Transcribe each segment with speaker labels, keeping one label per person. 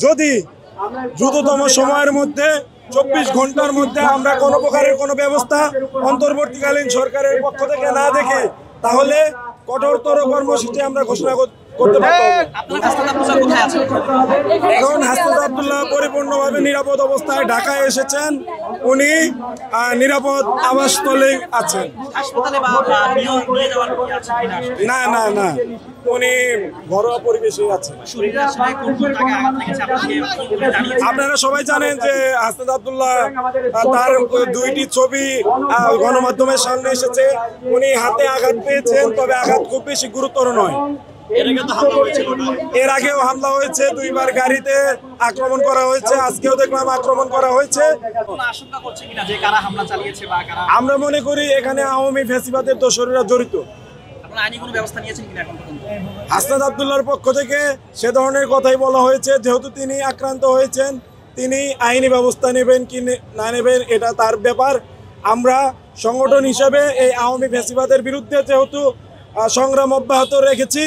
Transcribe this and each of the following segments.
Speaker 1: যদি দ্রুততম সময়ের মধ্যে 24 ঘন্টার মধ্যে আমরা কোনো প্রকারের কোনো ব্যবস্থা অন্তর্বর্তীকালীন সরকারের পক্ষ থেকে না দেখে তাহলে কঠোরতর কর্মসূচি আমরা ঘোষণা করতে পারবো। এখন হাসনাত আব্দুল্লাহ পরিপূর্ণভাবে নিরাপদ অবস্থায় ঢাকায় এসেছেন, উনি নিরাপদ আবাসস্থলে আছেন। না না না, উনি ঘরোয়া পরিবেশে আছেন। আপনারা সবাই জানেন যে হাসনাত আব্দুল্লাহ তার 2টি ছবি গণমাধ্যমের সামনে এসেছে। উনি হাতে আঘাত পেয়েছেন, তবে আঘাত খুব বেশি গুরুতর নয়। এর আগেও হামলা হয়েছে, 2বার গাড়িতে আক্রমণ করা হয়েছে, আজকেও দেখলাম আক্রমণ করা হয়েছে। আমরা মনে করি এখানে আওয়ামী ফ্যাসিবাদের দোসরেরা জড়িত। হাসনাত আব্দুল্লাহর পক্ষ থেকে সে ধরনের কথাই বলা হয়েছে, যেহেতু তিনি আক্রান্ত হয়েছেন তিনি আইনি ব্যবস্থা নেবেন কি না নেবেন এটা তার ব্যাপার। আমরা সংগঠন হিসেবে এই আওয়ামী ফ্যাসিবাদের বিরুদ্ধে যেহেতু সংগ্রাম অব্যাহত রেখেছি,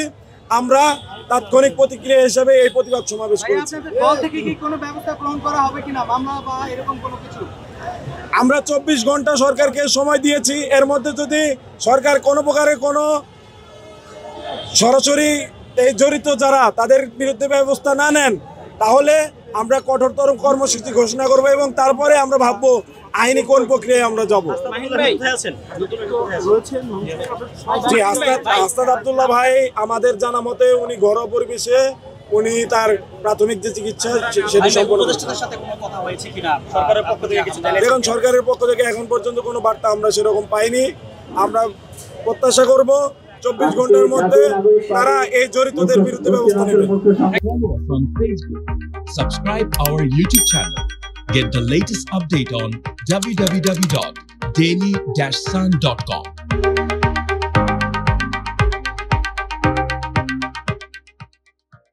Speaker 1: আমরা তাৎক্ষণিক প্রতিক্রিয়া হিসেবে এই প্রতিবাদ সমাবেশ করেছি। আমরা 24 ঘন্টা সরকারকে সময় দিয়েছি। এর মধ্যে যদি সরকার কোনো প্রকারের কোনো সরাসরি এই জড়িত যারা তাদের বিরুদ্ধে ব্যবস্থা না নেন তাহলে আমরা কঠোরতর কর্মসূচি ঘোষণা করব এবং তারপরে আমরা ভাববো আইনি কোন প্রক্রিয়ায় আমরা যাব। জি, হাসনাত আব্দুল্লাহ ভাই আমাদের জানা মতে উনি ঘরোয়া পরিবেশে উনি তার প্রাথমিক যে চিকিৎসা সেটি সম্পন্ন। দেখুন, সরকারের পক্ষ থেকে এখন পর্যন্ত কোনো বার্তা আমরা সেরকম পাইনি। আমরা প্রত্যাশা করব 24 ঘন্টার মধ্যে তারা এই জড়িতদের বিরুদ্ধে ব্যবস্থা নেবে।
Speaker 2: Subscribe our YouTube channel. Get the latest update on www.daily-sun.com.